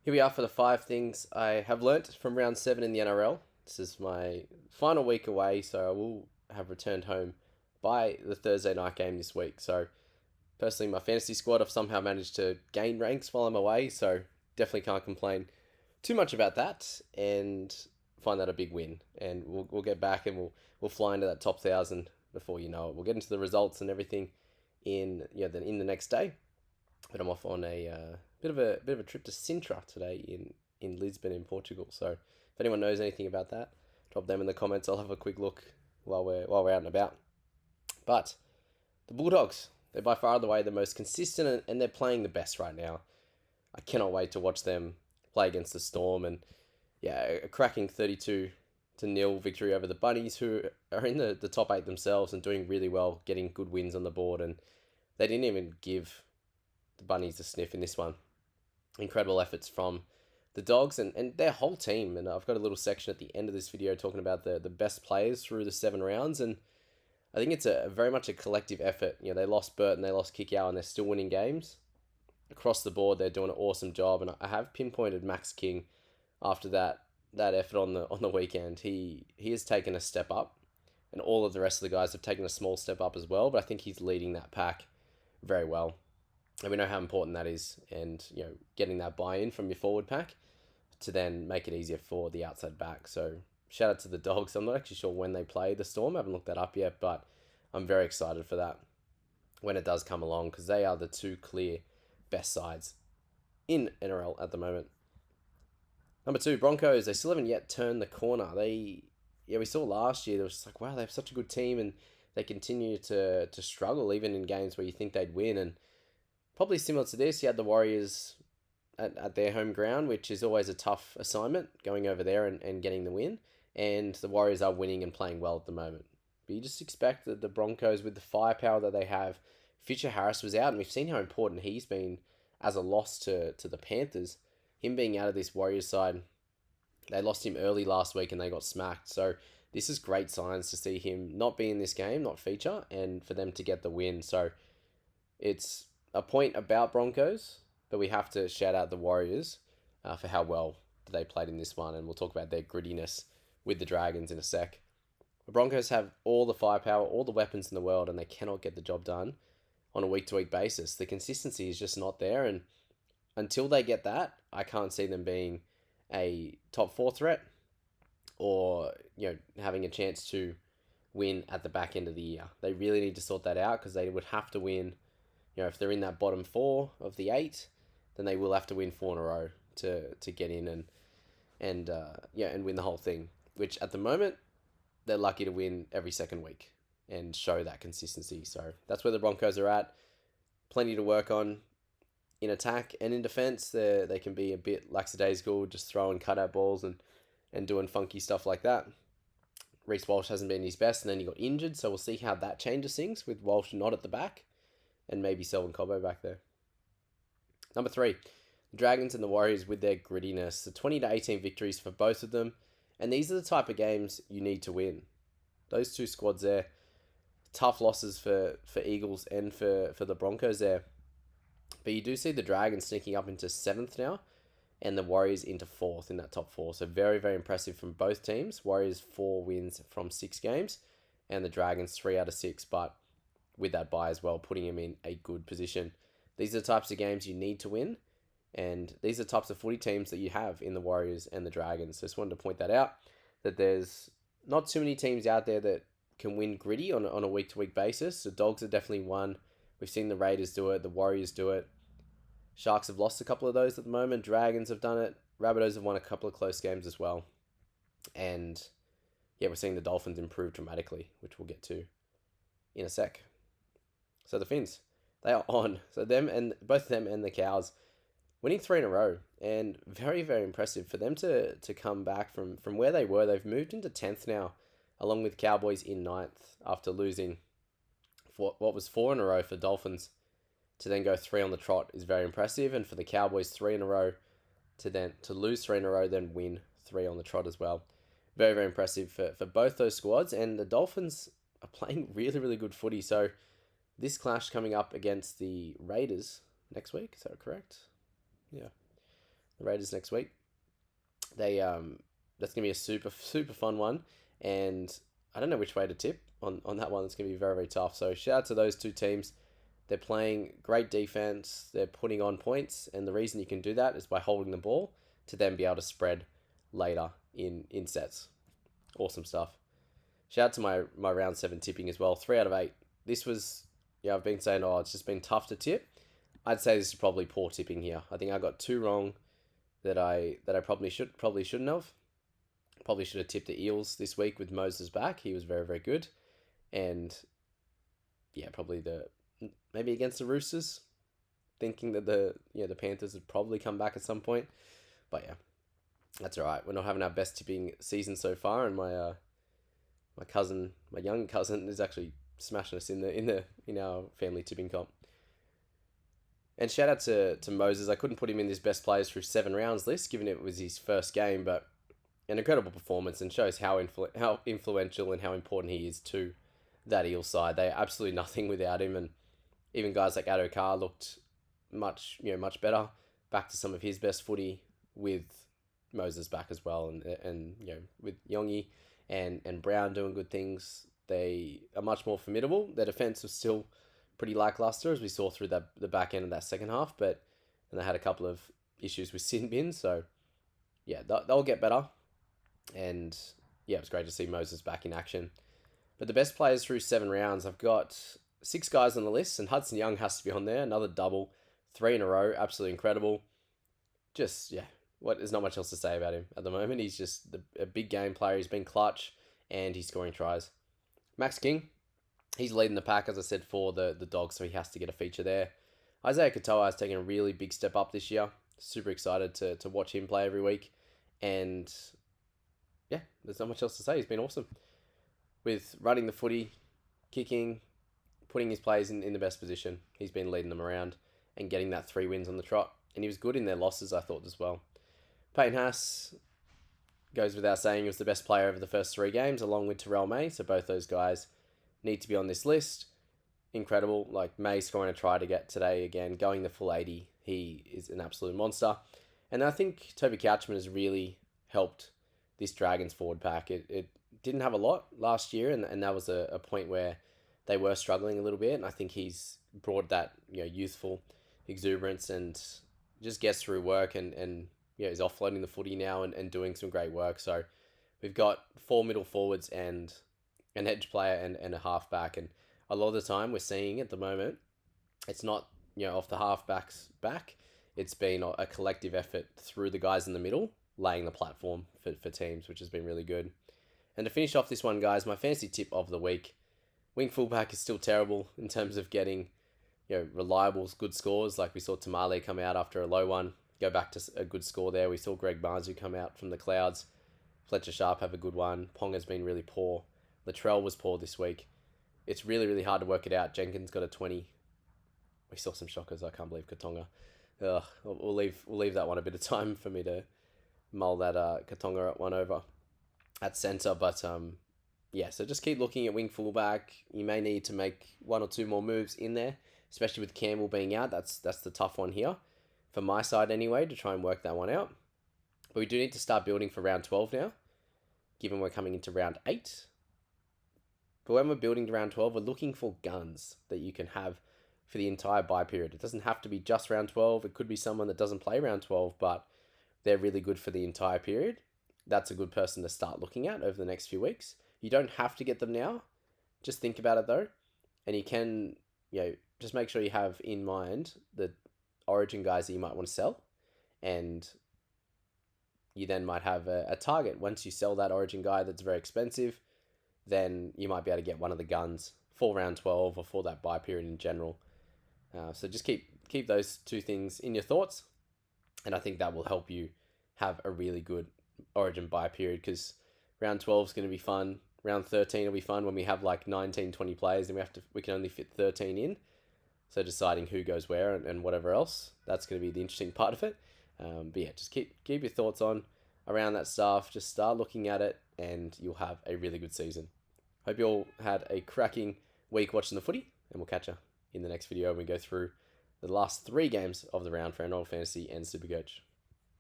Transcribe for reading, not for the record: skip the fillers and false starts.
Here we are for the 5 things I have learnt from round 7 in the NRL. This is my final week away, so I will have returned home by the Thursday night game this week. So, personally, my fantasy squad, I've somehow managed to gain ranks while I'm away, so definitely can't complain too much about that and find that a big win. And we'll get back and we'll fly into that top 1,000 before you know it. We'll get into the results and everything in the next day. But I'm off on a bit of a trip to Sintra today in Lisbon in Portugal. So if anyone knows anything about that, drop them in the comments. I'll have a quick look while we're out and about. But the Bulldogs, they're by far the way the most consistent and they're playing the best right now. I cannot wait to watch them play against the Storm and a cracking 32-0 victory over the Bunnies, who are in the top 8 themselves and doing really well, getting good wins on the board, and they didn't even give the Bunnies a sniff in this one. Incredible efforts from the Dogs and their whole team. And I've got a little section at the end of this video talking about the best players through the 7 rounds. And I think it's a very much a collective effort. You know, they lost Burton, they lost Kikau, and they're still winning games. Across the board, they're doing an awesome job. And I have pinpointed Max King after that effort on the weekend. He has taken a step up. And all of the rest of the guys have taken a small step up as well. But I think he's leading that pack very well. And we know how important that is, and getting that buy-in from your forward pack to then make it easier for the outside back. So shout out to the Dogs. I'm not actually sure when they play the Storm. I haven't looked that up yet, but I'm very excited for that when it does come along, because they are the 2 clear best sides in NRL at the moment. Number 2, Broncos. They still haven't yet turned the corner. We saw last year, it was just like, wow, they have such a good team, and they continue to struggle even in games where you think they'd win. And probably similar to this, you had the Warriors at their home ground, which is always a tough assignment, going over there and getting the win. And the Warriors are winning and playing well at the moment. But you just expect that the Broncos, with the firepower that they have, Fisher Harris was out, and we've seen how important he's been as a loss to the Panthers. Him being out of this Warriors side, they lost him early last week and they got smacked. So this is great signs to see him not be in this game, not feature, and for them to get the win. So it's a point about Broncos, but we have to shout out the Warriors for how well they played in this one, and we'll talk about their grittiness with the Dragons in a sec. The Broncos have all the firepower, all the weapons in the world, and they cannot get the job done on a week-to-week basis. The consistency is just not there, and until they get that, I can't see them being a top 4 threat or having a chance to win at the back end of the year. They really need to sort that out, because they would have to win. If they're in that bottom 4 of the 8, then they will have to win 4 in a row to get in and win the whole thing. Which at the moment, they're lucky to win every second week and show that consistency. So that's where the Broncos are at. Plenty to work on in attack and in defense. They can be a bit lackadaisical, just throwing cutout balls and doing funky stuff like that. Reece Walsh hasn't been his best, and then he got injured, so we'll see how that changes things with Walsh not at the back, and maybe Selwyn Cobbo back there. Number 3, the Dragons and the Warriors with their grittiness. The 20-18 victories for both of them. And these are the type of games you need to win. Those 2 squads there. Tough losses for Eagles and for the Broncos there. But you do see the Dragons sneaking up into 7th now, and the Warriors into 4th in that top 4. So very, very impressive from both teams. Warriors 4 wins from 6 games, and the Dragons 3 out of 6, but with that bye as well, putting him in a good position. These are the types of games you need to win, and these are the types of footy teams that you have in the Warriors and the Dragons. So just wanted to point that out, that there's not too many teams out there that can win gritty on a week-to-week basis. The Dogs are definitely one. We've seen the Raiders do it, the Warriors do it. Sharks have lost a couple of those at the moment. Dragons have done it. Rabbitohs have won a couple of close games as well. And we're seeing the Dolphins improve dramatically, which we'll get to in a sec. So the Finns, they are on. So both them and the Cows winning 3 in a row, and very, very impressive for them to come back from where they were. They've moved into 10th now, along with Cowboys in 9th after losing what was 4 in a row for Dolphins. To then go 3 on the trot is very impressive, and for the Cowboys 3 in a row to lose 3 in a row, then win 3 on the trot as well. Very, very impressive for both those squads, and the Dolphins are playing really, really good footy. So this clash coming up against the Raiders next week, is that correct? Yeah. the Raiders next week. That's gonna be a super fun one, and I don't know which way to tip on that one. It's gonna be very, very tough. So shout out to those two teams. They're playing great defense. They're putting on points, and the reason you can do that is by holding the ball to then be able to spread later in sets. Awesome stuff. Shout out to my round 7 tipping as well. 3 out of 8. This was, I've been saying, it's just been tough to tip. I'd say this is probably poor tipping here. I think I got 2 wrong that I probably shouldn't have. Probably should have tipped the Eels this week with Moses back. He was very, very good. And probably maybe against the Roosters, thinking that the Panthers would probably come back at some point. But yeah, that's all right. We're not having our best tipping season so far, and my young cousin is actually smashing us in our family tipping comp. And shout out to Moses. I couldn't put him in this best players through 7 rounds list, given it was his first game, but an incredible performance, and shows how influential and how important he is to that Eels side. They're absolutely nothing without him, and even guys like Addo-Carr looked much better, back to some of his best footy with Moses back as well, and with Yongi and Brown doing good things. They are much more formidable. Their defense was still pretty lackluster, as we saw through the back end of that second half, and they had a couple of issues with sin bins, so yeah, they'll get better. And yeah, it was great to see Moses back in action. But the best players through 7 rounds, I've got 6 guys on the list, and Hudson Young has to be on there. Another double, 3 in a row, absolutely incredible. Just, there's not much else to say about him at the moment. He's just a big game player. He's been clutch, and he's scoring tries. Max King, he's leading the pack, as I said, for the Dogs, so he has to get a feature there. Isaiah Katoa has taken a really big step up this year. Super excited to watch him play every week. And yeah, there's not much else to say. He's been awesome with running the footy, kicking, putting his players in the best position. He's been leading them around and getting that 3 wins on the trot. And he was good in their losses, I thought, as well. Payne Haas, goes without saying, he was the best player over the first 3 games, along with Terrell May. So both those guys need to be on this list. Incredible. Like May scoring a try to get today again, going the full 80. He is an absolute monster. And I think Toby Couchman has really helped this Dragons forward pack. It didn't have a lot last year, and that was a point where they were struggling a little bit. And I think he's brought that youthful exuberance and just gets through work and is offloading the footy now and doing some great work. So we've got 4 middle forwards and an edge player and a halfback. And a lot of the time we're seeing at the moment, it's not off the halfback's back. It's been a collective effort through the guys in the middle, laying the platform for teams, which has been really good. And to finish off this one, guys, my fantasy tip of the week. Wing fullback is still terrible in terms of getting reliable, good scores. Like we saw Tamale come out after a low one, go back to a good score there. We saw Greg Marzu come out from the clouds. Fletcher Sharp have a good one. Pong has been really poor. Latrell was poor this week. It's really, really hard to work it out. Jenkins got a 20. We saw some shockers. I can't believe Katonga. We'll leave that one a bit of time for me to mull that Katonga one over at centre. But so just keep looking at wing fullback. You may need to make 1 or 2 more moves in there, especially with Campbell being out. That's the tough one here, for my side anyway, to try and work that one out. But we do need to start building for round 12 now, given we're coming into round 8. But when we're building to round 12, we're looking for guns that you can have for the entire bye period. It doesn't have to be just round 12. It could be someone that doesn't play round 12, but they're really good for the entire period. That's a good person to start looking at over the next few weeks. You don't have to get them now. Just think about it though. And you can, just make sure you have in mind the origin guys that you might want to sell. And you then might have a target. Once you sell that origin guy that's very expensive, then you might be able to get one of the guns for round 12 or for that bye period in general. So just keep those 2 things in your thoughts. And I think that will help you have a really good origin bye period, because round 12 is going to be fun. Round 13 will be fun when we have like 19, 20 players and we can only fit 13 in. So deciding who goes where and whatever else, that's going to be the interesting part of it. But yeah, just keep your thoughts on around that stuff. Just start looking at it and you'll have a really good season. Hope you all had a cracking week watching the footy, and we'll catch you in the next video when we go through the last 3 games of the round for NRL Fantasy and Supercoach.